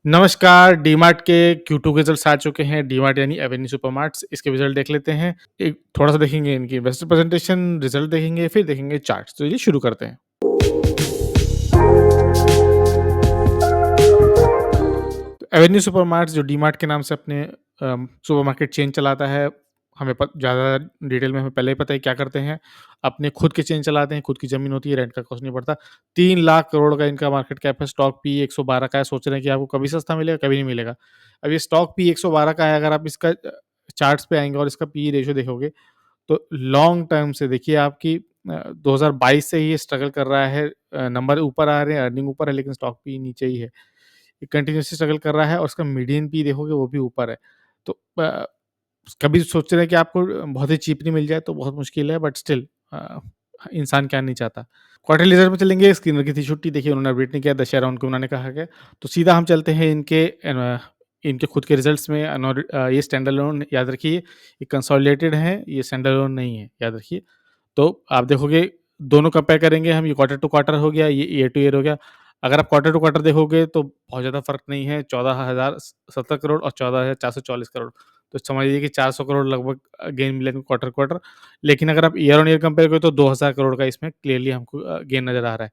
नमस्कार, डीमार्ट के Q2 के रिज़ल्ट्स आ चुके हैं। डीमार्ट यानी एवेन्यू सुपरमार्ट्स, इसके रिज़ल्ट देख लेते हैं। एक थोड़ा-सा देखेंगे इनकी इन्वेस्टर प्रेजेंटेशन, रिज़ल्ट देखेंगे, फिर देखेंगे चार्ट्स। तो चलिए शुरू करते हैं। तो एवेन्यू सुपरमार्ट्स जो डीमार्ट के नाम से अपने सुपरमार्केट चेन चलाता है, हमें ज़्यादा डिटेल में हमें पहले ही पता है क्या करते हैं। अपने खुद के चेन चलाते हैं, खुद की ज़मीन होती है, रेंट का कॉस्ट नहीं पड़ता। 3 लाख करोड़ का इनका मार्केट कैप है, स्टॉक पी 112 का है। सोच रहे हैं कि आपको कभी सस्ता मिलेगा, कभी नहीं मिलेगा। अब ये स्टॉक पी 112 का है, अगर आप इसका चार्ट्स पे आएँगे और इसका पी रेशियो देखोगे, तो लॉन्ग टर्म से देखिए आपकी 2022 से ही ये स्ट्रगल कर रहा है। नंबर ऊपर आ रहे हैं, अर्निंग ऊपर है, लेकिन स्टॉक पी नीचे ही है। ये कंटिन्यूअसली स्ट्रगल कर रहा है और उसका मीडियन पी देखोगे वो भी ऊपर है। तो कभी सोच रहे हैं कि आपको बहुत ही चीप नहीं मिल जाए तो बहुत मुश्किल है, बट स्टिल इंसान क्या नहीं चाहता। क्वार्टरली रिजल्ट में चलेंगे, स्क्रीनर की थी छुट्टी, देखिए उन्होंने अपडेट नहीं किया, दशहरा उनको उन्होंने कहा गया। तो सीधा हम चलते हैं इनके खुद के रिजल्ट्स में। ये स्टैंड अलोन याद रखिए, ये कंसोलिडेटेड है, ये स्टैंड अलोन नहीं है, याद रखिए। तो आप देखोगे, दोनों कंपेयर करेंगे हम, ये क्वार्टर टू क्वार्टर हो गया, ये ईयर टू ईयर हो गया। अगर आप क्वार्टर टू क्वार्टर देखोगे तो बहुत ज़्यादा फ़र्क नहीं है, 14,070 करोड़ और 14,444 करोड़। तो समझ लीजिए कि 400 करोड़ लगभग गेन मिले इनको क्वार्टर क्वार्टर। लेकिन अगर आप ईयर ऑन ईयर कंपेयर करें तो 2,000 करोड़ का इसमें क्लियरली हमको गेन नज़र आ रहा है।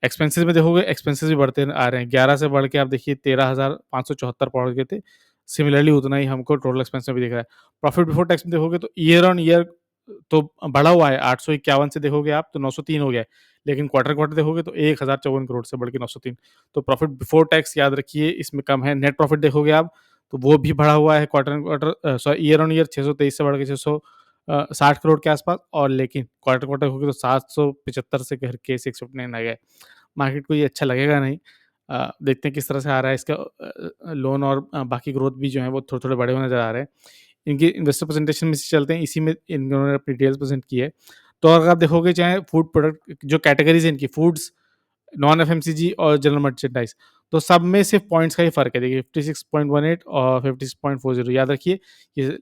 एक्सपेंसेस में देखोगे, एक्सपेंसेस भी बढ़ते आ रहे हैं, 11 से बढ़ के आप देखिए 13,574 पहुँच गए थे। सिमिलरली उतना ही हमको टोटल एक्सपेंस में भी दिख रहा है। प्रॉफिट बिफोर टैक्स में देखोगे तो ईयर ऑन ईयर तो बढ़ा हुआ है, 851 से देखोगे आप तो 903 हो गया है। लेकिन क्वार्टर क्वार्टर देखोगे तो 1,054 करोड़ से बढ़ के 903। तो प्रॉफिट बिफोर टैक्स याद रखिए इसमें कम है। नेट प्रॉफिट देखोगे आप तो वो भी बढ़ा हुआ है, quarter quarter sorry year on year 623 से बढ़ के 660 करोड़ के आसपास, और लेकिन क्वार्टर क्वार्टर देखोगे तो 775 से करके 659 आ गया है। मार्केट को ये अच्छा लगेगा नहीं। देखते हैं किस तरह से आ रहा है इसका लोन, और बाकी ग्रोथ भी जो है वो थोड़े-थोड़े बड़े हुए नज़र आ रहे हैं। इनकी इन्वेस्टर प्रेजेंटेशन में से चलते हैं, इसी में इन्होंने अपनी डिटेल्स प्रेज़ेंट की है। तो अगर आप देखोगे, चाहे फूड प्रोडक्ट जो कैटेगरीज़ है इनकी, फूड्स, नॉन एफएमसीजी और जनरल मर्चेंडाइज़, तो सब में सिर्फ पॉइंट्स का ही फ़र्क है। देखिए 56.18 और 56.40, याद रखिए ये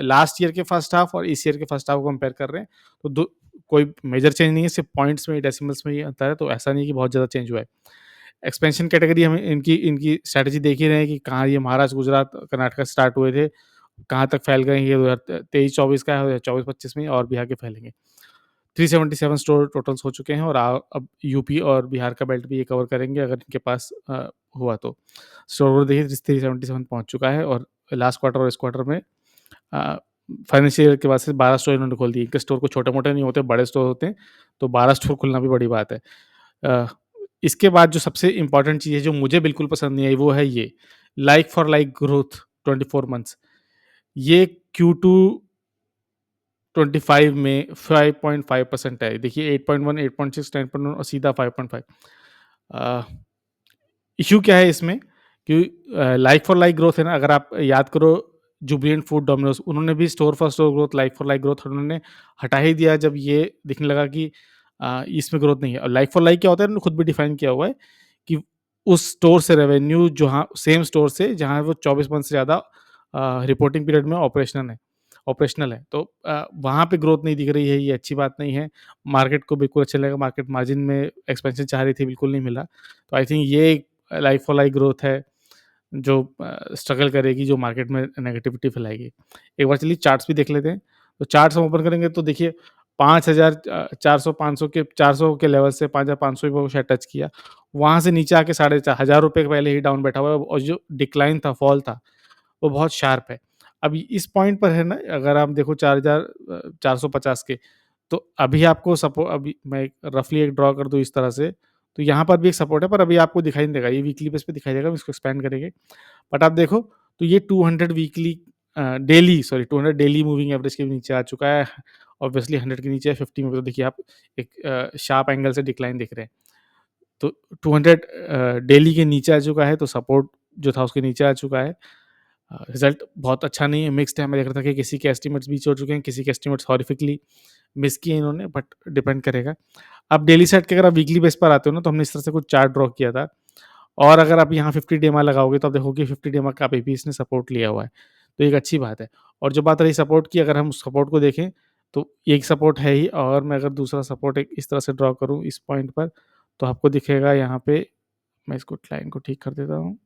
लास्ट ईयर के फर्स्ट हाफ और इस ईयर के फर्स्ट हाफ को कंपेयर कर रहे हैं। तो दो कोई मेजर चेंज नहीं है, सिर्फ पॉइंट्स में, डेसिमल्स में ही अंतर है, तो ऐसा नहीं है कि बहुत ज़्यादा चेंज हुआ है। एक्सपेंशन कैटेगरी हमें इनकी इनकी स्ट्रैटेजी देख ही रहे हैं कि कहाँ ये महाराष्ट्र, गुजरात, कर्नाटक स्टार्ट हुए थे, कहाँ तक फैल गए हैं। ये 2023-24 का है, 2024-25 में और भी आगे फैलेंगे। 377 स्टोर टोटल्स हो चुके हैं, और अब यूपी और बिहार का बेल्ट भी ये कवर करेंगे अगर इनके पास हुआ तो। स्टोर ग्रोथ देखिए 377 पहुँच चुका है, और लास्ट क्वार्टर और इस क्वार्टर में अ, फाइनेंशियल ईयर के बाद से 12 स्टोर इन्होंने खोल दिए। इनके स्टोर को छोटे-मोटे नहीं होते, बड़े स्टोर होते हैं, तो 12 स्टोर खुलना भी बड़ी बात है। अ, इसके बाद जो सबसे इम्पोर्टेंट चीज़ है, जो मुझे बिल्कुल पसंद नहीं आई, वो है ये like for like growth 24 months. ये Q2 25 में 5.5% है। देखिए 8.1, 8.6, 10.1 और सीधा 5.5। अ, इश्यू क्या है इसमें कि लाइक फॉर लाइक ग्रोथ है ना, अगर आप याद करो, जुबिलेंट फूड, डोमिनोज, उन्होंने भी store for store growth, like for like growth उन्होंने हटा ही दिया जब ये दिखने लगा कि इसमें ग्रोथ नहीं है। और लाइक फॉर लाइक क्या होता है, उन्होंने खुद भी डिफाइन किया हुआ है कि उस स्टोर से रेवेन्यू, जहाँ सेम स्टोर से जहाँ वो 24 मंथ से ज़्यादा रिपोर्टिंग पीरियड में ऑपरेशनल है, तो वहाँ पे ग्रोथ नहीं दिख रही है, ये अच्छी बात नहीं है। मार्केट को बिल्कुल अच्छा लगेगा, मार्केट मार्जिन में एक्सपेंशन चाह रही थी, बिल्कुल नहीं मिला। तो आई थिंक ये लाइक फॉर लाइक ग्रोथ है जो स्ट्रगल करेगी, जो मार्केट में नेगेटिविटी फैलाएगी। एक बार चलिए चार्ट्स भी देख लेते हैं। तो चार्ट्स हम ओपन करेंगे तो देखिए 5,400 500 के लेवल से 5,500 वो शायद टच किया। वहाँ से नीचे आके साढ़े चा हज़ार रुपए के पहले ही डाउन बैठा हुआ है, और जो डिक्लाइन था, फॉल था, वो बहुत शार्प है। अब इस पॉइंट पर है ना, अगर आप देखो 4,450 के, तो अभी आपको अभी मैं रफली एक ड्रॉ कर दूँ इस तरह से, तो यहाँ पर भी एक सपोर्ट है, पर अभी आपको दिखाई नहीं देगा, ये वीकली बेस पे दिखाई देगा, हम इसको एक्सपेंड करेंगे। बट आप देखो तो ये 200 weekly daily, sorry 200 daily moving average के भी नीचे आ चुका है। ऑब्वियसली 100 के नीचे है, 50 में तो देखिए आप एक शार्प एंगल से डिक्लाइन दिख रहे हैं। तो 200 डेली के नीचे आ चुका है, तो सपोर्ट जो था उसके नीचे आ चुका है। रिज़ल्ट बहुत अच्छा नहीं है, मिक्स्ड है। मैं देख रहा था कि किसी के एस्टिमेट्स बीच हो चुके हैं, किसी के एस्टिमेट्स हॉरिफिकली मिस किए इन्होंने, बट डिपेंड करेगा। अब डेली सेट के अगर आप वीकली बेस पर आते हो ना, तो हमने इस तरह से कुछ चार्ट ड्रॉ किया था, और अगर आप यहाँ 50 डेमा लगाओगे तो आप देखोगे 50 डेमा का अभी भी इसने सपोर्ट लिया हुआ है, तो एक अच्छी बात है। और जो बात रही सपोर्ट की, अगर हम सपोर्ट को देखें तो एक सपोर्ट है ही, और मैं अगर दूसरा सपोर्ट एक इस तरह से ड्रॉ करूँ इस पॉइंट पर, तो आपको दिखेगा यहाँ पे, मैं इसको लाइन को ठीक कर देता हूँ।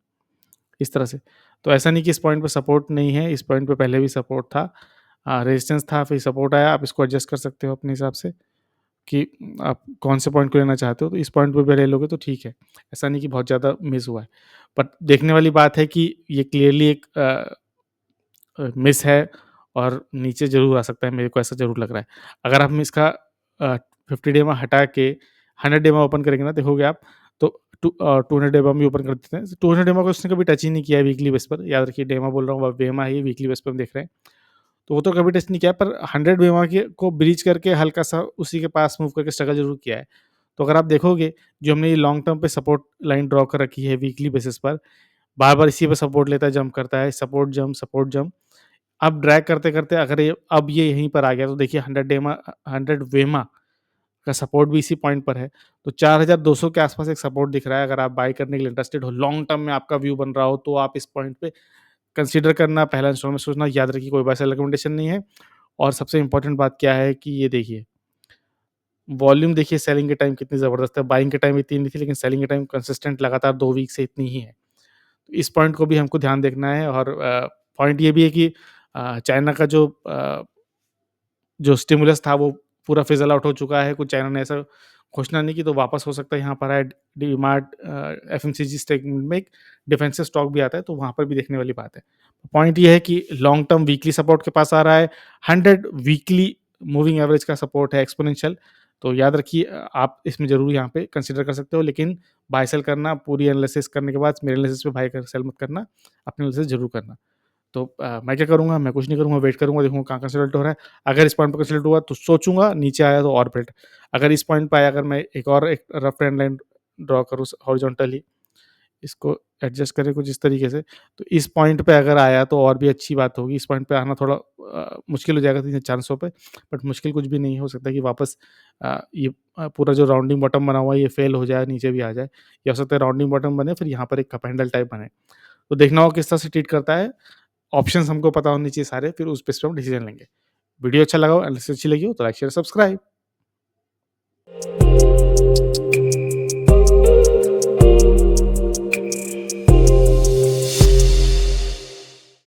इस तरह से। तो ऐसा नहीं कि इस पॉइंट पे सपोर्ट नहीं है, इस पॉइंट पे पहले भी सपोर्ट था, रेजिस्टेंस था, फिर सपोर्ट आया, आप इसको एडजस्ट कर सकते हो अपने हिसाब से कि आप कौन से पॉइंट को लेना चाहते हो, तो इस पॉइंट पे भी ले लोगे तो ठीक है। ऐसा नहीं कि बहुत ज़्यादा मिस हुआ है। बट देखने वाली बात है कि ये क्लियरली एक मिस है और नीचे ज़रूर आ सकता है, मेरे को ऐसा ज़रूर लग रहा है। अगर हम इसका 50 डे में हटा के 100 डे में ओपन करेंगे ना, देखोगे आप तो 200 डे में भी ओपन कर देते हैं। 200 डे में को उसने कभी टच ही नहीं किया है वीकली बेस पर, याद रखिए डेमा बोल रहा हूँ, वेमा है ये, वीकली बेस पे हम देख रहे हैं। तो वो तो कभी टच नहीं किया, पर 100 वेमा के को ब्रीच करके हल्का-सा उसी के पास मूव करके स्ट्रगल ज़रूर किया है। तो अगर आप देखोगे, जो हमने ये लॉन्ग टर्म पे सपोर्ट लाइन ड्रॉ कर रखी है वीकली बेसिस पर, बार-बार इसी पे सपोर्ट लेता है, जंप करता है, सपोर्ट जंप। अब ड्रैग करते-करते अगर ये अब ये यहीं पर आ गया, तो देखिए 100 वेमा का सपोर्ट भी इसी पॉइंट पर है। तो 4200 के आस-पास एक सपोर्ट दिख रहा है, अगर आप बाय करने के लिए इंटरेस्टेड हो, लॉन्ग टर्म में आपका व्यू बन रहा हो, तो आप इस पॉइंट पे कंसीडर करना, पहला इंस्टॉलमेंट सोचना। याद रखिए कोई बाय सेल रिकमेंडेशन नहीं है। और सबसे इम्पोर्टेंट बात क्या है कि ये देखिए, वॉल्यूम देखिए सेलिंग के टाइम कितनी ज़बरदस्त है। बाइंग के टाइम इतनी नहीं थी, लेकिन सेलिंग के टाइम कंसिस्टेंट लगातार 2 वीक से इतनी ही है। तो इस पॉइंट को भी हमको ध्यान देखना है। और पॉइंट ये भी है कि चाइना का जो स्टिमुलस था वो पूरा फिज़ल आउट हो चुका है। कुछ चाइना ने ऐसा घोषणा नहीं की, तो वापस हो सकता है यहाँ पर आए। डीमार्ट एफएमसीजी सेगमेंट में एक डिफेंसिव स्टॉक भी आता है, तो वहाँ पर भी देखने वाली बात है। पॉइंट ये है कि लॉन्ग टर्म वीकली सपोर्ट के पास आ रहा है, 100 वीकली मूविंग एवरेज का सपोर्ट है एक्सपोनेंशियल। तो याद रखिए, आप इसमें ज़रूर यहाँ पे कंसीडर कर सकते हो, लेकिन बाय सेल करना पूरी एनालिसिस करने के बाद, मेरे एनालिसिस पे बाय कर सेल मत करना, अपने एनालिसिस ज़रूर करना। तो मैं क्या करूँगा, मैं कुछ नहीं करूँगा, वेट करूँगा, देखूँगा कहाँ कंसल्ट हो रहा है। अगर इस पॉइंट पे कंसल्ट हुआ तो सोचूँगा, नीचे आया तो और बेटर। अगर इस पॉइंट पे आया, अगर मैं एक रफ ट्रेंड लाइन ड्रॉ करूँ हॉरिजॉन्टली, इसको एडजस्ट करें कुछ इस तरीके से, तो इस पॉइंट पे अगर आया तो और भी अच्छी बात होगी। इस पॉइंट पे आना थोड़ा मुश्किल हो जाएगा 300-400 पे, बट मुश्किल कुछ भी नहीं है। हो सकता है कि वापस पूरा जो राउंडिंग बॉटम बना हुआ है ये फेल हो जाए, नीचे भी आ जाए, या हो सकता है राउंडिंग बॉटम बने, फिर यहाँ पर एक कप हैंडल टाइप बने। तो देखना होगा किस तरह से ट्रीट करता है। ऑप्शंस हमको पता होने चाहिए सारे, फिर उस बेस पे हम डिसीजन लेंगे। वीडियो अच्छा लगा हो, एनालिसिस अच्छी लगी हो तो लाइक, शेयर, सब्सक्राइब।